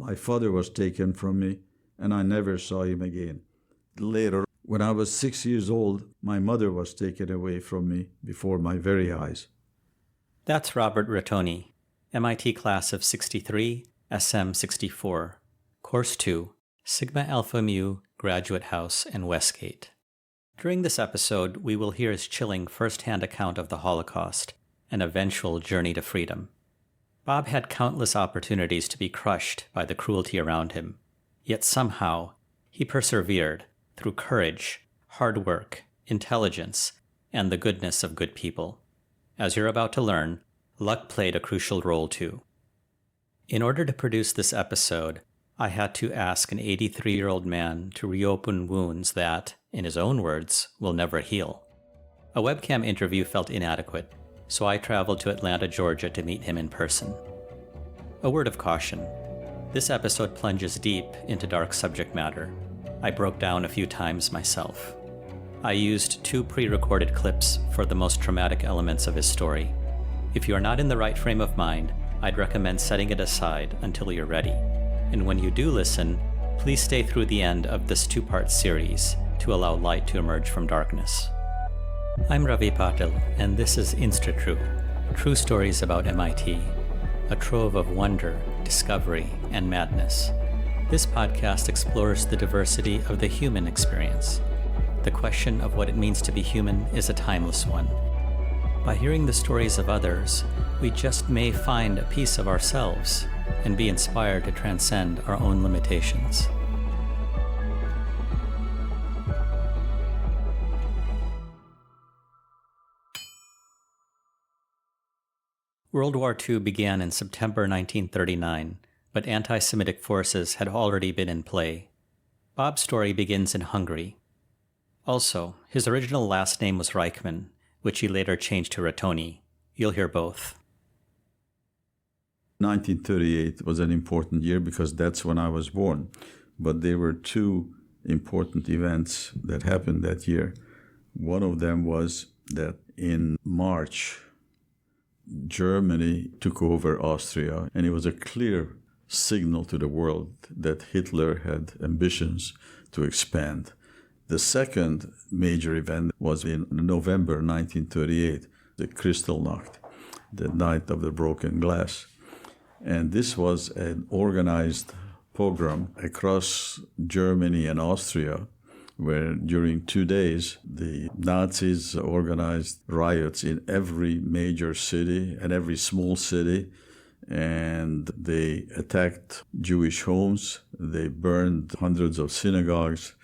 My father was taken from me, and I never saw him again. Later, when I was 6 years old, my mother was taken away from me before my very eyes. That's Robert Ratonyi, MIT class of 63, SM 64, Course 2, Sigma Alpha Mu, Graduate House in Westgate. During this episode, we will hear his chilling first-hand account of the Holocaust, an eventual journey to freedom. Bob had countless opportunities to be crushed by the cruelty around him, yet somehow he persevered through courage, hard work, intelligence, and the goodness of good people. As you're about to learn, luck played a crucial role too. In order to produce this episode, I had to ask an 83-year-old man to reopen wounds that, in his own words, will never heal. A webcam interview felt inadequate, so I traveled to Atlanta, Georgia to meet him in person. A word of caution. This episode plunges deep into dark subject matter. I broke down a few times myself. I used 2 pre-recorded clips for the most traumatic elements of his story. If you are not in the right frame of mind, I'd recommend setting it aside until you're ready. And when you do listen, please stay through the end of this 2-part series to allow light to emerge from darkness. I'm Ravi Patil, and this is InstaTrue, true stories about MIT, a trove of wonder, discovery, and madness. This podcast explores the diversity of the human experience. The question of what it means to be human is a timeless one. By hearing the stories of others, we just may find a piece of ourselves and be inspired to transcend our own limitations. World War II began in September 1939, but anti-Semitic forces had already been in play. Bob's story begins in Hungary. Also, his original last name was Reichman, which he later changed to Ratonyi. You'll hear both. 1938 was an important year because that's when I was born. But there were 2 important events that happened that year. One of them was that in March, Germany took over Austria, and it was a clear signal to the world that Hitler had ambitions to expand. The second major event was in November 1938, the Kristallnacht, the night of the broken glass. And this was an organized pogrom across Germany and Austria, where during 2 days, the Nazis organized riots in every major city and every small city, and they attacked Jewish homes, they burned hundreds of synagogues,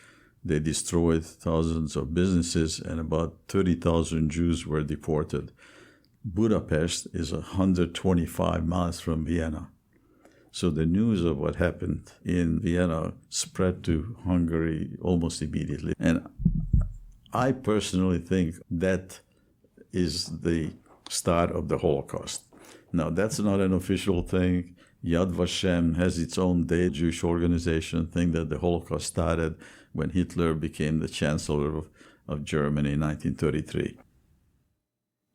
they destroyed thousands of businesses, and about 30,000 Jews were deported. Budapest is 125 miles from Vienna. So the news of what happened in Vienna spread to Hungary almost immediately. And I personally think that is the start of the Holocaust. Now, that's not an official thing. Yad Vashem has its own date, Jewish organization, think that the Holocaust started when Hitler became the Chancellor of Germany in 1933.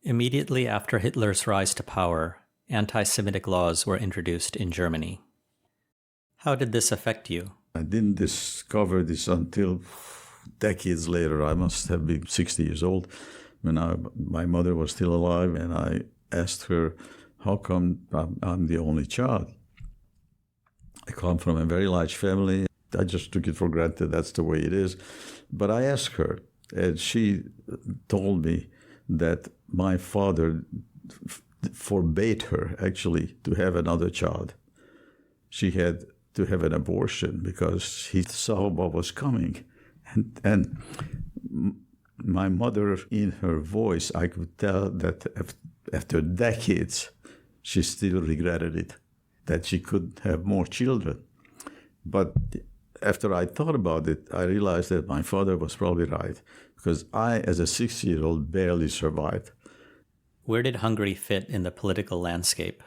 Immediately after Hitler's rise to power, anti-Semitic laws were introduced in Germany. How did this affect you? I didn't discover this until decades later. I must have been 60 years old when my mother was still alive, and I asked her, how come I'm the only child? I come from a very large family. I just took it for granted that's the way it is. But I asked her, and she told me that my father forbade her actually to have another child. She had to have an abortion because he saw what was coming. And my mother, in her voice, I could tell that after decades, she still regretted it, that she could have more children. But after I thought about it, I realized that my father was probably right, because I, as a 6-year-old, barely survived. Where did Hungary fit in the political landscape?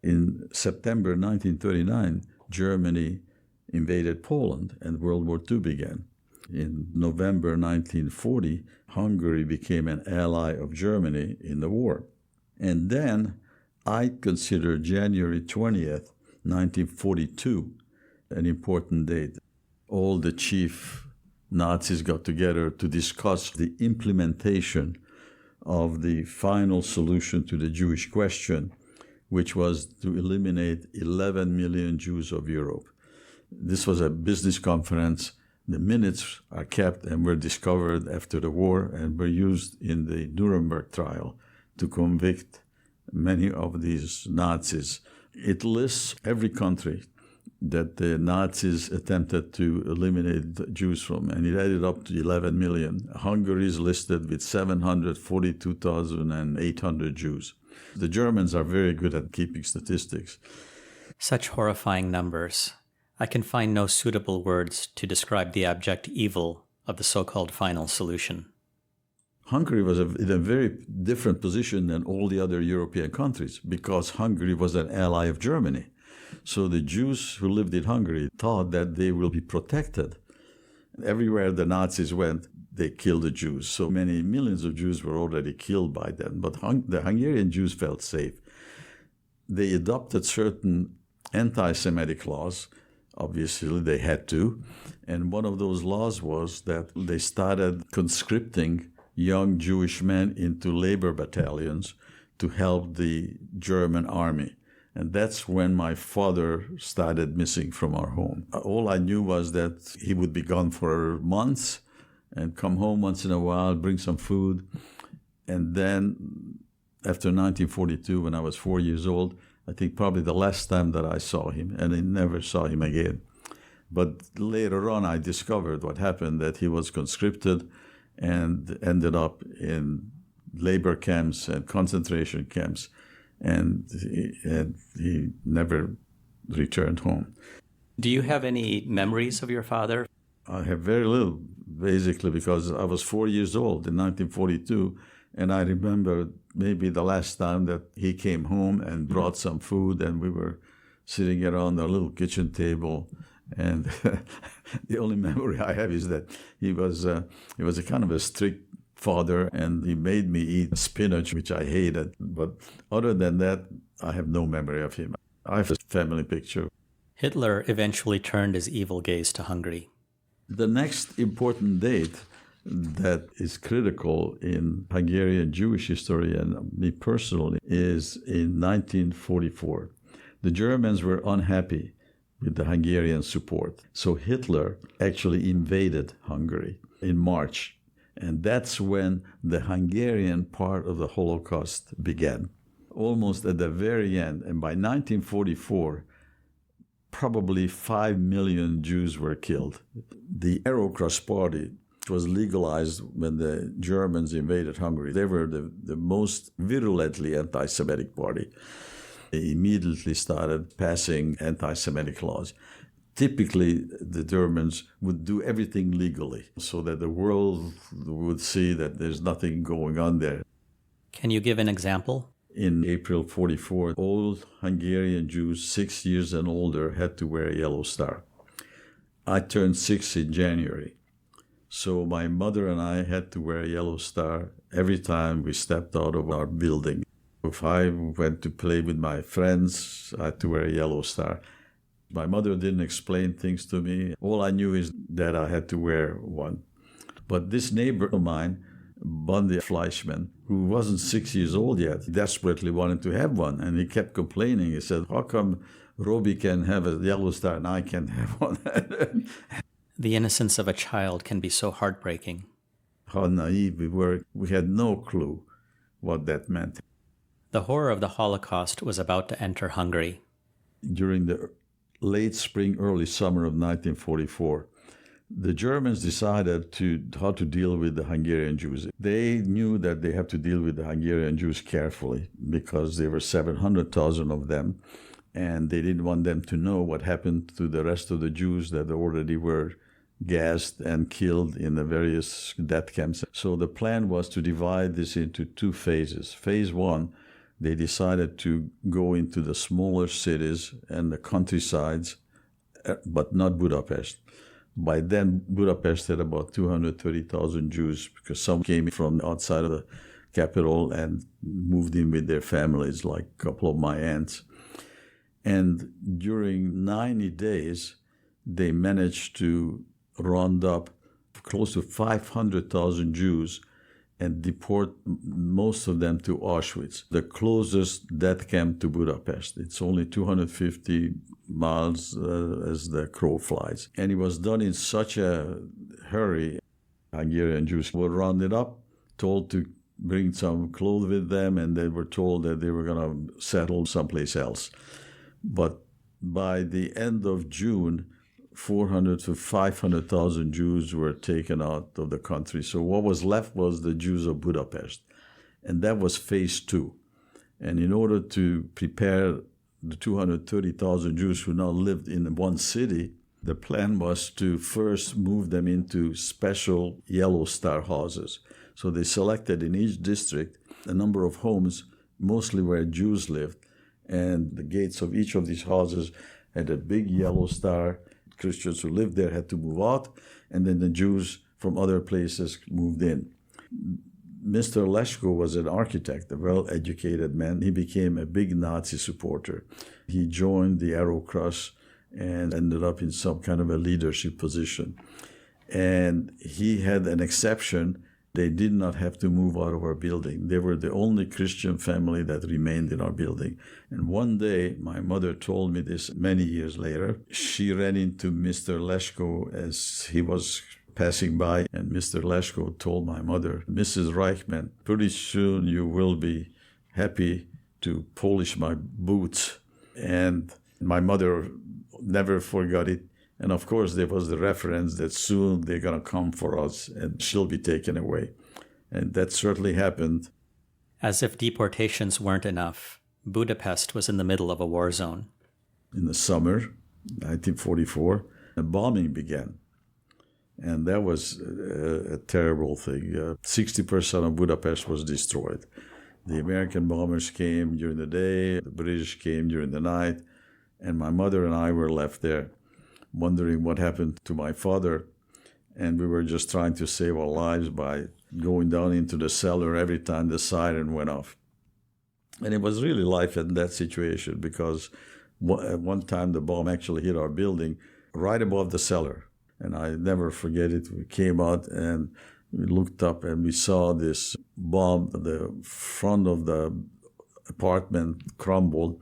In September 1939, Germany invaded Poland and World War II began. In November 1940, Hungary became an ally of Germany in the war. And then I consider January 20th, 1942, an important date. All the chief Nazis got together to discuss the implementation of the final solution to the Jewish question, which was to eliminate 11 million Jews of Europe. This was a business conference. The minutes are kept and were discovered after the war and were used in the Nuremberg trial to convict many of these Nazis. It lists every country that the Nazis attempted to eliminate Jews from, and it added up to 11 million. Hungary is listed with 742,800 Jews. The Germans are very good at keeping statistics. Such horrifying numbers. I can find no suitable words to describe the abject evil of the so-called final solution. Hungary was in a very different position than all the other European countries because Hungary was an ally of Germany. So the Jews who lived in Hungary thought that they will be protected. Everywhere the Nazis went, they killed the Jews. So many millions of Jews were already killed by them. But the Hungarian Jews felt safe. They adopted certain anti-Semitic laws. Obviously, they had to. And one of those laws was that they started conscripting young Jewish men into labor battalions to help the German army. And that's when my father started missing from our home. All I knew was that he would be gone for months and come home once in a while, bring some food. And then after 1942, when I was 4 years old, I think probably the last time that I saw him, and I never saw him again. But later on, I discovered what happened, that he was conscripted and ended up in labor camps and concentration camps. And he never returned home. Do you have any memories of your father? I have very little, basically, because I was 4 years old in 1942, and I remember maybe the last time that he came home and brought some food, and we were sitting around a little kitchen table. And the only memory I have is that he was a kind of a strict father, and he made me eat spinach, which I hated. But other than that, I have no memory of him. I have a family picture. Hitler eventually turned his evil gaze to Hungary. The next important date that is critical in Hungarian Jewish history and me personally is in 1944. The Germans were unhappy with the Hungarian support. So Hitler actually invaded Hungary in March. And that's when the Hungarian part of the Holocaust began, almost at the very end. And by 1944, probably 5 million Jews were killed. The Arrow Cross Party was legalized when the Germans invaded Hungary. They were the most virulently anti-Semitic party. They immediately started passing anti-Semitic laws. Typically, the Germans would do everything legally so that the world would see that there's nothing going on there. Can you give an example? In April 44, all Hungarian Jews 6 years and older had to wear a yellow star. I turned 6 in January. So my mother and I had to wear a yellow star every time we stepped out of our building. If I went to play with my friends, I had to wear a yellow star. My mother didn't explain things to me. All I knew is that I had to wear one. But this neighbor of mine, Bundy Fleischman, who wasn't 6 years old yet, desperately wanted to have one. And he kept complaining. He said, how come Robbie can have a yellow star and I can't have one? The innocence of a child can be so heartbreaking. How naive we were. We had no clue what that meant. The horror of the Holocaust was about to enter Hungary. During the late spring, early summer of 1944, the Germans decided how to deal with the Hungarian Jews. They knew that they had to deal with the Hungarian Jews carefully because there were 700,000 of them, and they didn't want them to know what happened to the rest of the Jews that already were gassed and killed in the various death camps. So the plan was to divide this into two phases. Phase one, they decided to go into the smaller cities and the countrysides, but not Budapest. By then, Budapest had about 230,000 Jews because some came from outside of the capital and moved in with their families, like a couple of my aunts. And during 90 days, they managed to round up close to 500,000 Jews and deport most of them to Auschwitz, the closest death camp to Budapest. It's only 250 miles as the crow flies. And it was done in such a hurry. Hungarian Jews were rounded up, told to bring some clothes with them, and they were told that they were going to settle someplace else. But by the end of June, 400 to 500,000 Jews were taken out of the country. So what was left was the Jews of Budapest. And that was phase two. And in order to prepare the 230,000 Jews who now lived in one city, the plan was to first move them into special yellow star houses. So they selected in each district a number of homes, mostly where Jews lived. And the gates of each of these houses had a big yellow star. Christians who lived there had to move out, and then the Jews from other places moved in. Mr. Leszko was an architect, a well-educated man. He became a big Nazi supporter. He joined the Arrow Cross and ended up in some kind of a leadership position. And he had an exception. They did not have to move out of our building. They were the only Christian family that remained in our building. And one day, my mother told me this many years later. She ran into Mr. Leszko as he was passing by, and Mr. Leszko told my mother, "Mrs. Reichman, pretty soon you will be happy to polish my boots." And my mother never forgot it. And of course, there was the reference that soon they're going to come for us and she'll be taken away. And that certainly happened. As if deportations weren't enough, Budapest was in the middle of a war zone. In the summer, 1944, a bombing began. And that was a terrible thing. 60% of Budapest was destroyed. The American bombers came during the day, the British came during the night, and my mother and I were left there, wondering what happened to my father. And we were just trying to save our lives by going down into the cellar every time the siren went off. And it was really life in that situation, because at one time the bomb actually hit our building right above the cellar. And I never forget it. We came out and we looked up and we saw this bomb. The front of the apartment crumbled,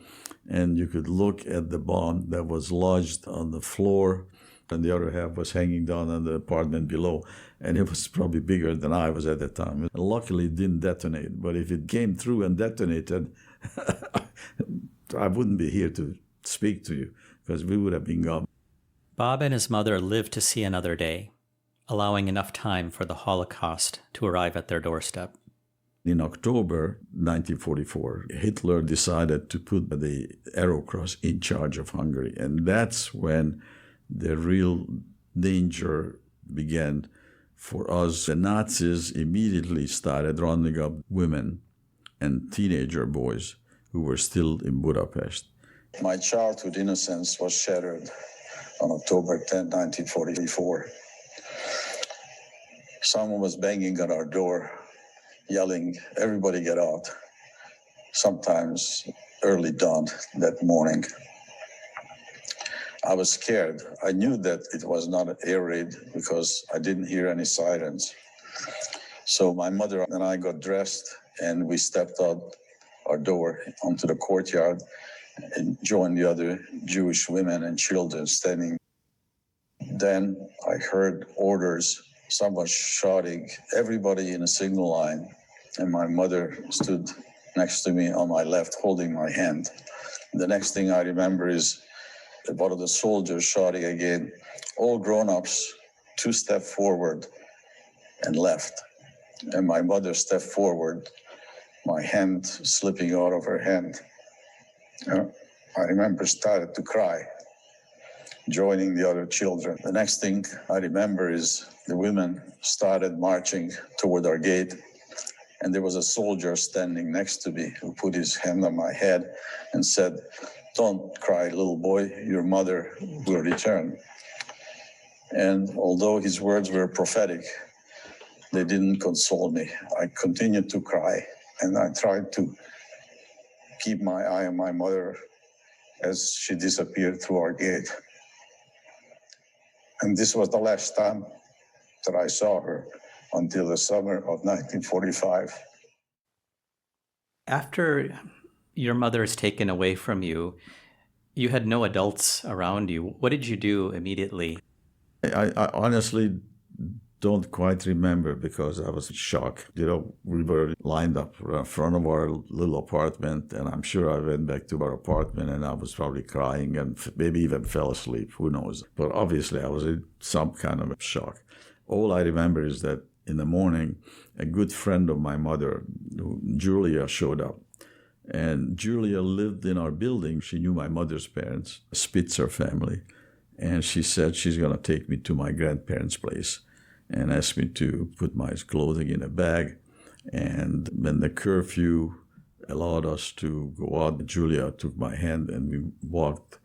and you could look at the bomb that was lodged on the floor, and the other half was hanging down on the apartment below. And it was probably bigger than I was at the time. And luckily, it didn't detonate. But if it came through and detonated, I wouldn't be here to speak to you, because we would have been gone. Bob and his mother lived to see another day, allowing enough time for the Holocaust to arrive at their doorstep. In October 1944, Hitler decided to put the Arrow Cross in charge of Hungary. And that's when the real danger began for us. The Nazis immediately started rounding up women and teenager boys who were still in Budapest. My childhood innocence was shattered on October 10, 1944. Someone was banging on our door, yelling, "Everybody get out," sometimes early dawn that morning. I was scared. I knew that it was not an air raid because I didn't hear any sirens. So my mother and I got dressed and we stepped out our door onto the courtyard and joined the other Jewish women and children standing. Then I heard orders. Someone shouting, "Everybody in a signal line." And my mother stood next to me on my left, holding my hand. The next thing I remember is one of the soldiers shouting again, "All grown-ups, 2 step forward," and left. And my mother stepped forward, my hand slipping out of her hand. I remember started to cry, joining the other children. The next thing I remember is the women started marching toward our gate, and there was a soldier standing next to me who put his hand on my head and said, "Don't cry, little boy, your mother will return." And although his words were prophetic, they didn't console me. I continued to cry, and I tried to keep my eye on my mother as she disappeared through our gate. And this was the last time that I saw her until the summer of 1945. After your mother is taken away from you, you had no adults around you. What did you do immediately? I honestly don't quite remember because I was in shock. We were lined up in front of our little apartment, and I'm sure I went back to our apartment and I was probably crying and maybe even fell asleep. Who knows? But obviously I was in some kind of shock. All I remember is that in the morning, a good friend of my mother, Julia, showed up. And Julia lived in our building. She knew my mother's parents, a Spitzer family. And she said she's going to take me to my grandparents' place and asked me to put my clothing in a bag. And when the curfew allowed us to go out, Julia took my hand and we walked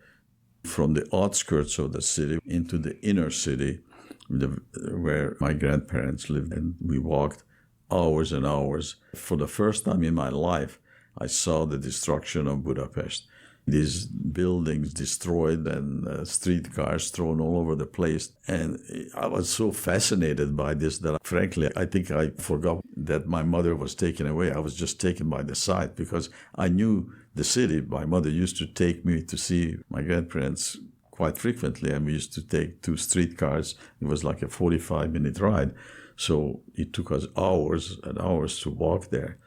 from the outskirts of the city into the inner city where my grandparents lived. And we walked hours and hours. For the first time in my life, I saw the destruction of Budapest. These buildings destroyed and streetcars thrown all over the place. And I was so fascinated by this that, frankly, I think I forgot that my mother was taken away. I was just taken by the sight because I knew the city. My mother used to take me to see my grandparents quite frequently, and we used to take 2 streetcars. It was like a 45-minute ride. So it took us hours and hours to walk there.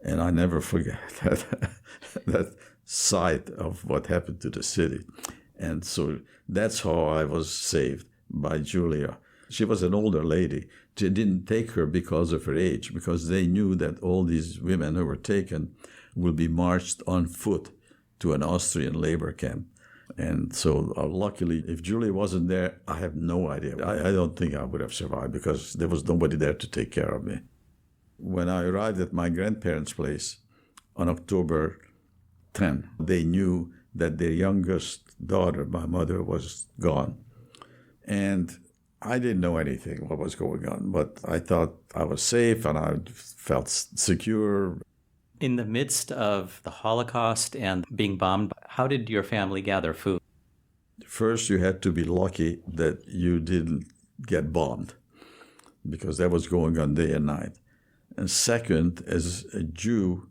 And I never forget that sight of what happened to the city. And so that's how I was saved by Julia. She was an older lady. They didn't take her because of her age, because they knew that all these women who were taken will be marched on foot to an Austrian labor camp. And so luckily, if Julia wasn't there, I have no idea. I don't think I would have survived because there was nobody there to take care of me. When I arrived at my grandparents' place on October 10, they knew that their youngest daughter, my mother, was gone. And I didn't know anything what was going on, but I thought I was safe and I felt secure. In the midst of the Holocaust and being bombed, how did your family gather food? First, you had to be lucky that you didn't get bombed because that was going on day and night. And second, as a Jew,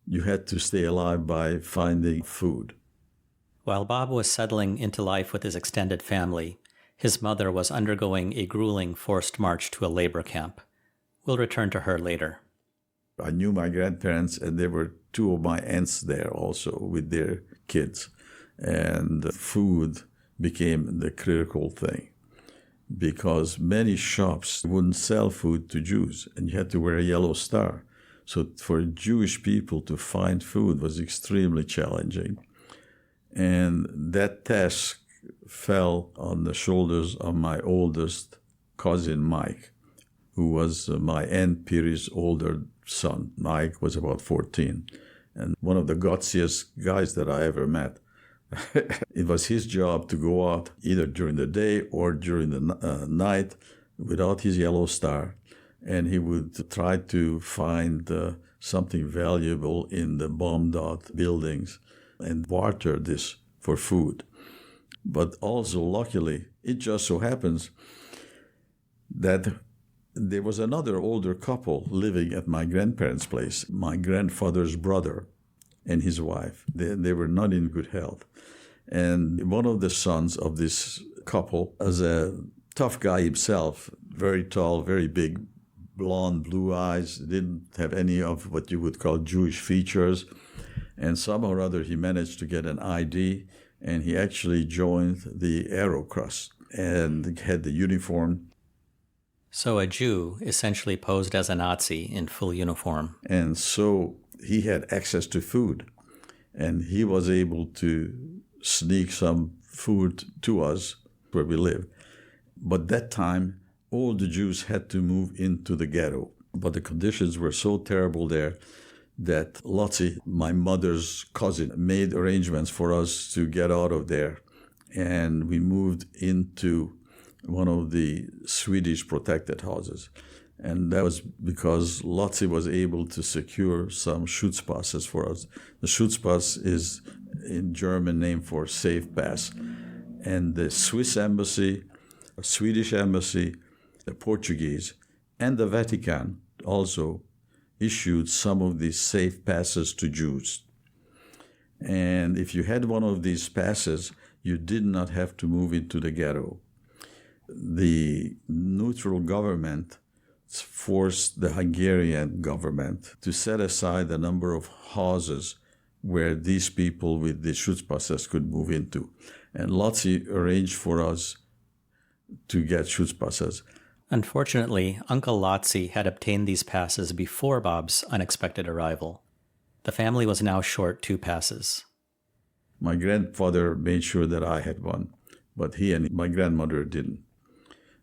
you had to stay alive by finding food. While Bob was settling into life with his extended family, his mother was undergoing a grueling forced march to a labor camp. We'll return to her later. I knew my grandparents, and there were 2 of my aunts there also with their kids. And food became the critical thing because many shops wouldn't sell food to Jews, and you had to wear a yellow star. So for Jewish people to find food was extremely challenging. And that task fell on the shoulders of my oldest cousin, Mike, who was my Aunt Piri's older son. Mike was about 14 and one of the gutsiest guys that I ever met. It was his job to go out either during the day or during the night without his yellow star, and he would try to find something valuable in the bombed-out buildings and barter this for food. But also, luckily, it just so happens that there was another older couple living at my grandparents' place, my grandfather's brother and his wife. They were not in good health. And one of the sons of this couple was a tough guy himself, very tall, very big, blonde, blue eyes, didn't have any of what you would call Jewish features. And somehow or other, he managed to get an ID, and he actually joined the Aero Cross and had the uniform. So a Jew essentially posed as a Nazi in full uniform. And so he had access to food, and he was able to sneak some food to us where we lived. But that time, all the Jews had to move into the ghetto. But the conditions were so terrible there that Lotzi, my mother's cousin, made arrangements for us to get out of there. And we moved into one of the Swedish protected houses. And that was because Lotzi was able to secure some Schutzpasses for us. The Schutzpass is in German name for safe pass. And the Swiss embassy a Swedish embassy, the Portuguese, and the Vatican also issued some of these safe passes to Jews. And if you had one of these passes, you did not have to move into the ghetto. The neutral government forced the Hungarian government to set aside a number of houses where these people with the Schutzpasses could move into. And Lotzi arranged for us to get Schutzpasses. Unfortunately, Uncle Lotzi had obtained these passes before Bob's unexpected arrival. The family was now short 2 passes. My grandfather made sure that I had one, but he and my grandmother didn't.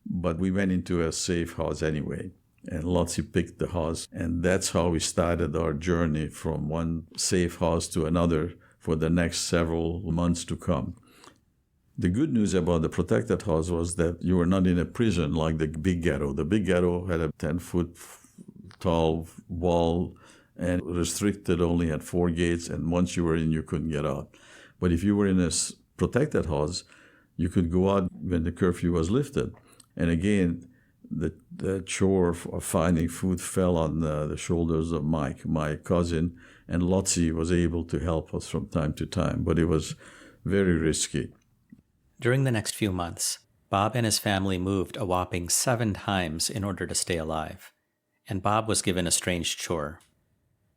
But we went into a safe house anyway, and Lotzi picked the house, and that's how we started our journey from one safe house to another for the next several months to come. The good news about the protected house was that you were not in a prison like the big ghetto. The big ghetto had a 10-foot tall wall and restricted only at 4 gates, and once you were in, you couldn't get out. But if you were in a protected house, you could go out when the curfew was lifted. And again, the chore of finding food fell on the shoulders of Mike, my cousin, and Lotzi was able to help us from time to time, but it was very risky. During the next few months, Bob and his family moved a whopping 7 times in order to stay alive, and Bob was given a strange chore.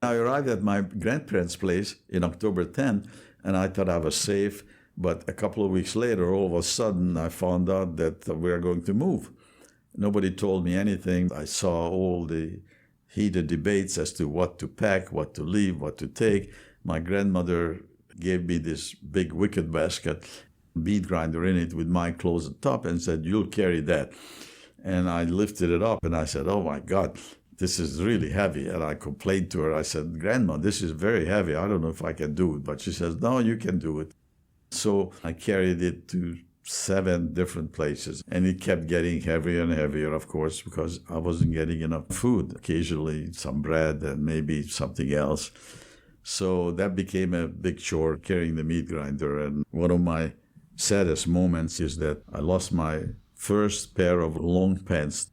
I arrived at my grandparents' place in October 10, and I thought I was safe, but a couple of weeks later, all of a sudden, I found out that we are going to move. Nobody told me anything. I saw all the heated debates as to what to pack, what to leave, what to take. My grandmother gave me this big wicket basket, meat grinder in it with my clothes on top, and said, "You'll carry that." And I lifted it up and I said, "Oh my God, this is really heavy." And I complained to her. I said, "Grandma, this is very heavy. I don't know if I can do it." But she says, "No, you can do it." So I carried it to 7 different places, and it kept getting heavier and heavier, of course, because I wasn't getting enough food. Occasionally some bread and maybe something else. So that became a big chore, carrying the meat grinder. And one of my saddest moments is that I lost my first pair of long pants.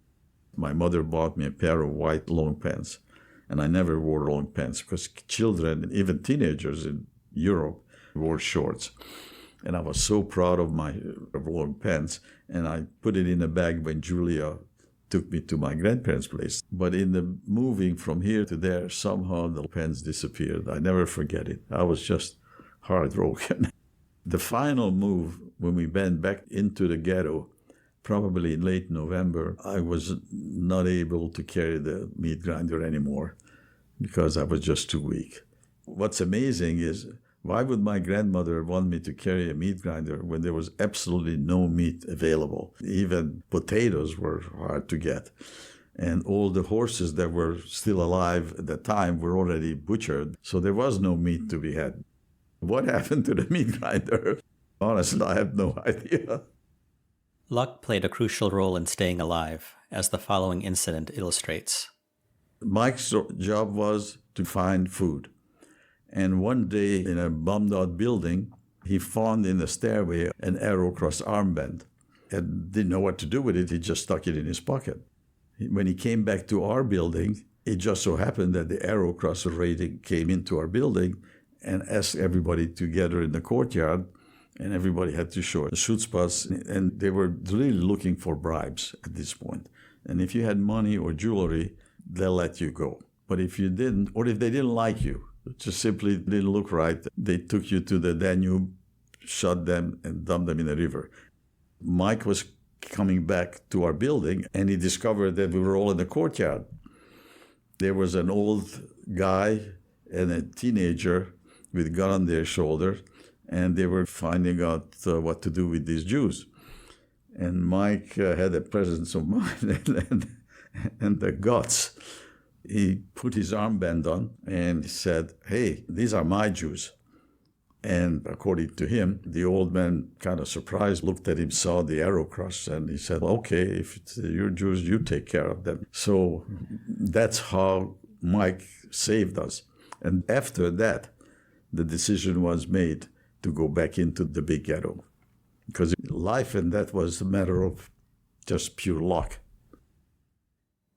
My mother bought me a pair of white long pants, and I never wore long pants because children, even teenagers in Europe, wore shorts. And I was so proud of my long pants, and I put it in a bag when Julia took me to my grandparents' place. But in the moving from here to there, somehow the pants disappeared. I never forget it. I was just heartbroken. The final move, when we went back into the ghetto, probably in late November, I was not able to carry the meat grinder anymore because I was just too weak. What's amazing is, why would my grandmother want me to carry a meat grinder when there was absolutely no meat available? Even potatoes were hard to get. And all the horses that were still alive at the time were already butchered, so there was no meat to be had. What happened to the meat grinder? Honestly, I have no idea. Luck played a crucial role in staying alive, as the following incident illustrates. Mike's job was to find food. And one day in a bombed-out building, he found in the stairway an Aero Cross armband and didn't know what to do with it. He just stuck it in his pocket. When he came back to our building, it just so happened that the Aero Cross rating came into our building and asked everybody to gather in the courtyard, and everybody had to show a Schutzpass, and they were really looking for bribes at this point. And if you had money or jewelry, they'll let you go. But if you didn't, or if they didn't like you, just simply didn't look right, they took you to the Danube, shot them, and dumped them in the river. Mike was coming back to our building, and he discovered that we were all in the courtyard. There was an old guy and a teenager with a gun on their shoulder, and they were finding out what to do with these Jews. And Mike had a presence of mind and the guts. He put his armband on and said, "Hey, these are my Jews." And according to him, the old man, kind of surprised, looked at him, saw the Aero Cross, and he said, "Okay, if it's your Jews, you take care of them." So that's how Mike saved us. And after that, the decision was made to go back into the big ghetto, because life and death was a matter of just pure luck.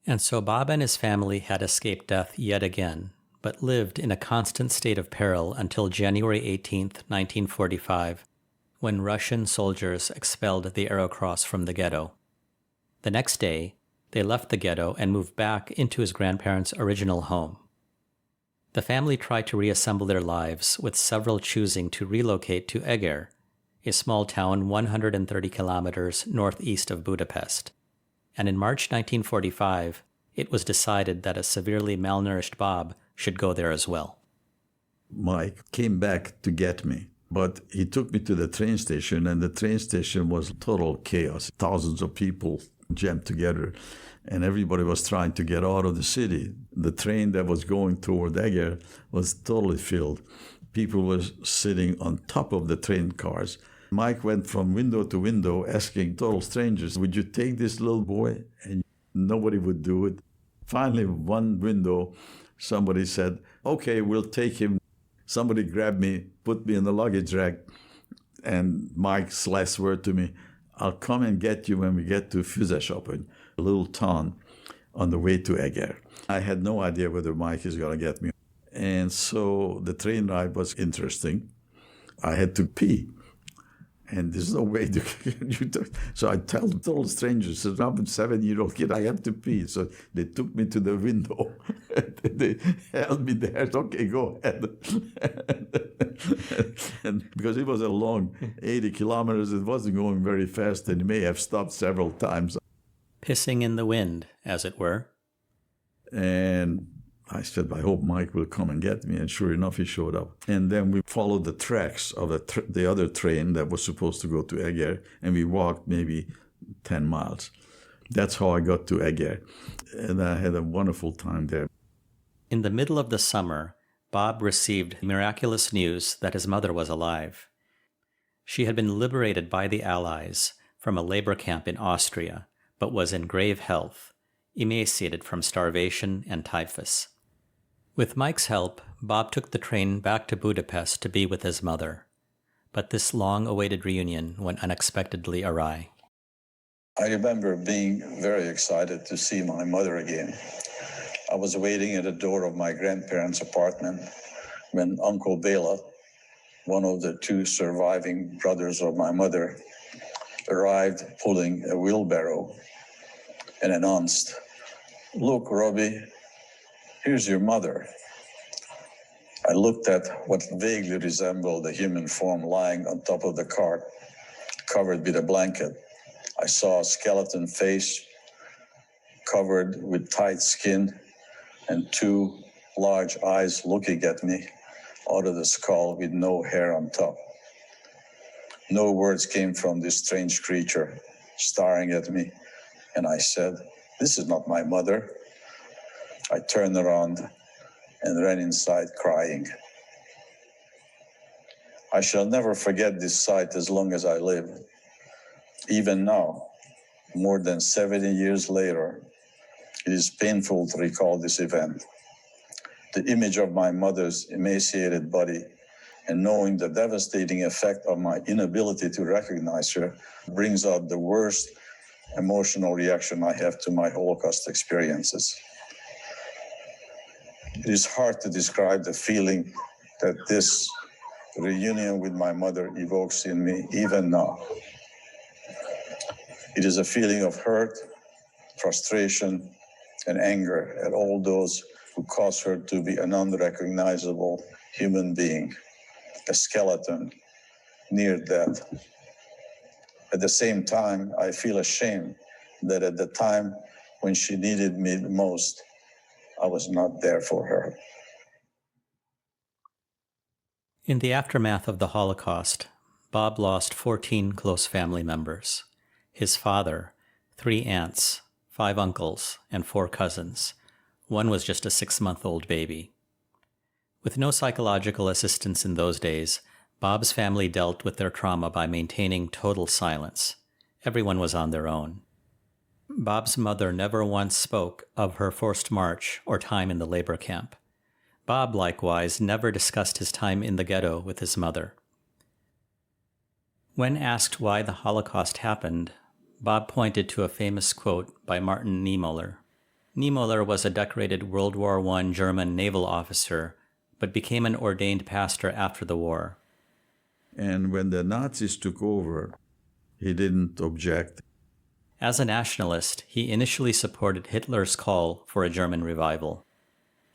And so Bob and his family had escaped death yet again, but lived in a constant state of peril until January 18th, 1945, when Russian soldiers expelled the Aerocross from the ghetto. The next day, they left the ghetto and moved back into his grandparents' original home. The family tried to reassemble their lives, with several choosing to relocate to Eger, a small town 130 kilometers northeast of Budapest. And in March 1945, it was decided that a severely malnourished Bob should go there as well. Mike came back to get me, but he took me to the train station, and the train station was total chaos. Thousands of people jammed together, and everybody was trying to get out of the city. The train that was going toward Eger was totally filled. People were sitting on top of the train cars. Mike went from window to window asking total strangers, would you take this little boy? And nobody would do it. Finally, one window, somebody said, okay, we'll take him. Somebody grabbed me, put me in the luggage rack, and Mike's last word to me, I'll come and get you when we get to Füzeshopen, a little town on the way to Eger. I had no idea whether Mike is going to get me. And so the train ride was interesting. I had to pee. And there's no way to so I told strangers, I'm a 7-year-old kid, I have to pee. So they took me to the window. They held me there. Okay, go ahead. And because it was a long 80 kilometers, it wasn't going very fast, and it may have stopped several times. Pissing in the wind, as it were. And I said, I hope Mike will come and get me. And sure enough, he showed up. And then we followed the tracks of the other train that was supposed to go to Eger, and we walked maybe 10 miles. That's how I got to Eger. And I had a wonderful time there. In the middle of the summer, Bob received miraculous news that his mother was alive. She had been liberated by the Allies from a labor camp in Austria, but was in grave health, emaciated from starvation and typhus. With Mike's help, Bob took the train back to Budapest to be with his mother. But this long-awaited reunion went unexpectedly awry. I remember being very excited to see my mother again. I was waiting at the door of my grandparents' apartment when Uncle Bela, one of the 2 surviving brothers of my mother, arrived pulling a wheelbarrow and announced, "Look, Robbie, here's your mother." I looked at what vaguely resembled a human form lying on top of the cart, covered with a blanket. I saw a skeleton face covered with tight skin and 2 large eyes looking at me out of the skull with no hair on top. No words came from this strange creature staring at me, and I said, "This is not my mother." I turned around and ran inside crying. I shall never forget this sight as long as I live. Even now, more than 70 years later, it is painful to recall this event. The image of my mother's emaciated body and knowing the devastating effect of my inability to recognize her brings out the worst emotional reaction I have to my Holocaust experiences. It is hard to describe the feeling that this reunion with my mother evokes in me even now. It is a feeling of hurt, frustration, and anger at all those who caused her to be an unrecognizable human being, a skeleton near death. At the same time, I feel ashamed that at the time when she needed me the most, I was not there for her. In the aftermath of the Holocaust, Bob lost 14 close family members. His father, 3 aunts, 5 uncles, and 4 cousins. One was just a 6-month-old baby. With no psychological assistance in those days, Bob's family dealt with their trauma by maintaining total silence. Everyone was on their own. Bob's mother never once spoke of her forced march or time in the labor camp. Bob, likewise, never discussed his time in the ghetto with his mother. When asked why the Holocaust happened, Bob pointed to a famous quote by Martin Niemöller. Niemöller was a decorated World War I German naval officer, but became an ordained pastor after the war. And when the Nazis took over, he didn't object. As a nationalist, he initially supported Hitler's call for a German revival.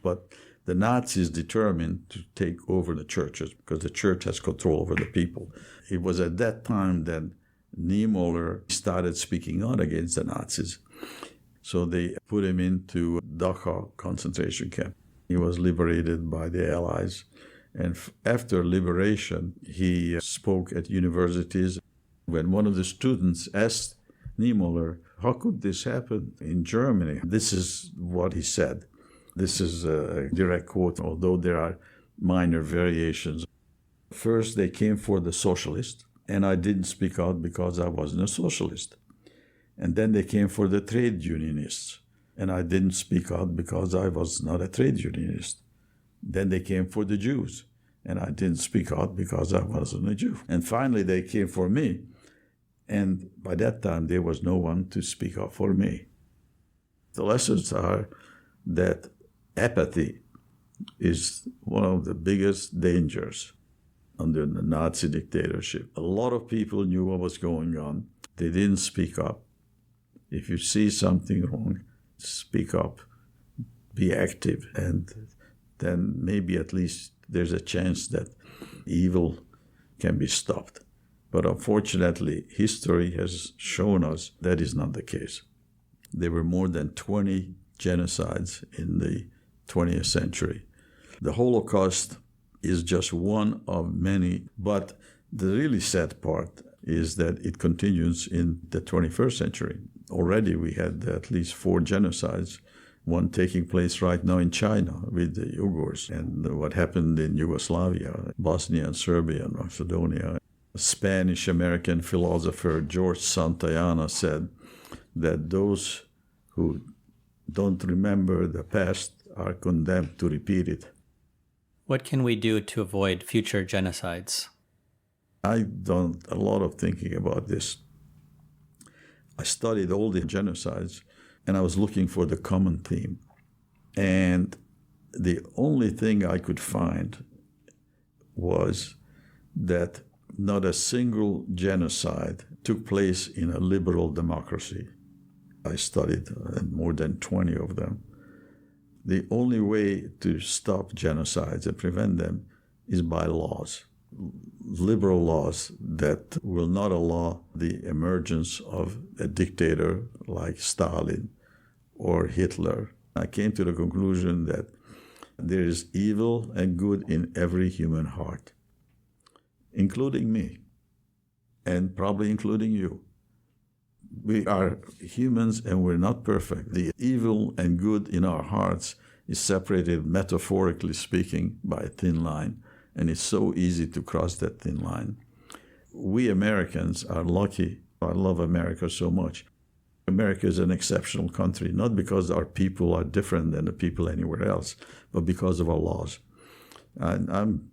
But the Nazis determined to take over the churches because the church has control over the people. It was at that time that Niemöller started speaking out against the Nazis. So they put him into Dachau concentration camp. He was liberated by the Allies. And after liberation, he spoke at universities. When one of the students asked Niemöller, how could this happen in Germany? This is what he said. This is a direct quote, although there are minor variations. First, they came for the socialists, and I didn't speak out because I wasn't a socialist. And then they came for the trade unionists, and I didn't speak out because I was not a trade unionist. Then they came for the Jews, and I didn't speak out because I wasn't a Jew. And finally, they came for me, and by that time, there was no one to speak out for me. The lessons are that apathy is one of the biggest dangers under the Nazi dictatorship. A lot of people knew what was going on. They didn't speak up. If you see something wrong, speak up, be active, and then maybe at least there's a chance that evil can be stopped. But unfortunately, history has shown us that is not the case. There were more than 20 genocides in the 20th century. The Holocaust is just one of many, but the really sad part is that it continues in the 21st century. Already we had at least 4 genocides, one taking place right now in China with the Uyghurs, and what happened in Yugoslavia, Bosnia and Serbia and Macedonia. A Spanish-American philosopher George Santayana said that those who don't remember the past are condemned to repeat it. What can we do to avoid future genocides? I've done a lot of thinking about this. I studied all the genocides, and I was looking for the common theme. And the only thing I could find was that not a single genocide took place in a liberal democracy. I studied more than 20 of them. The only way to stop genocides and prevent them is by laws, liberal laws that will not allow the emergence of a dictator like Stalin or Hitler. I came to the conclusion that there is evil and good in every human heart, including me, and probably including you. We are humans and we're not perfect. The evil and good in our hearts is separated, metaphorically speaking, by a thin line, and it's so easy to cross that thin line. We Americans are lucky. I love America so much. America is an exceptional country, not because our people are different than the people anywhere else, but because of our laws. And I'm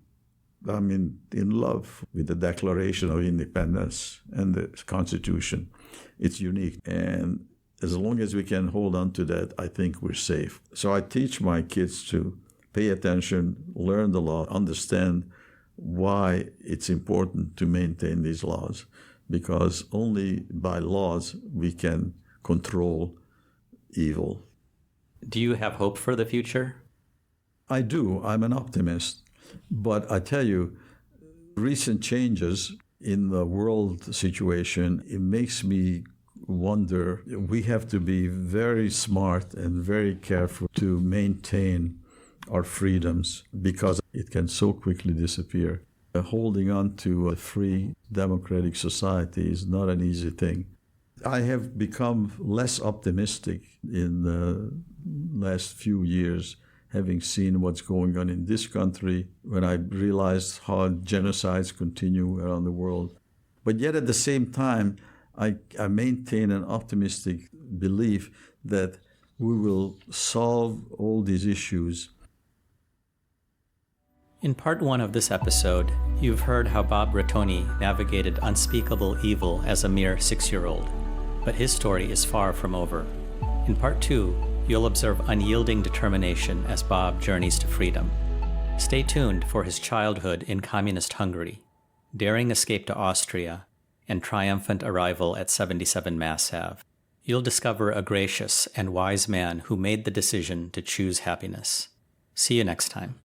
in love with the Declaration of Independence and the Constitution. It's unique. And as long as we can hold on to that, I think we're safe. So I teach my kids to pay attention, learn the law, understand why it's important to maintain these laws, because only by laws we can control evil. Do you have hope for the future? I do. I'm an optimist. But I tell you, recent changes in the world situation, it makes me wonder. We have to be very smart and very careful to maintain our freedoms because it can so quickly disappear. Holding on to a free democratic society is not an easy thing. I have become less optimistic in the last few years, having seen what's going on in this country, when I realized how genocides continue around the world. But yet at the same time, I maintain an optimistic belief that we will solve all these issues. In part 1 of this episode, you've heard how Bob Ratonyi navigated unspeakable evil as a mere 6-year-old. But his story is far from over. In part 2, you'll observe unyielding determination as Bob journeys to freedom. Stay tuned for his childhood in communist Hungary, daring escape to Austria, and triumphant arrival at 77 Mass Ave. You'll discover a gracious and wise man who made the decision to choose happiness. See you next time.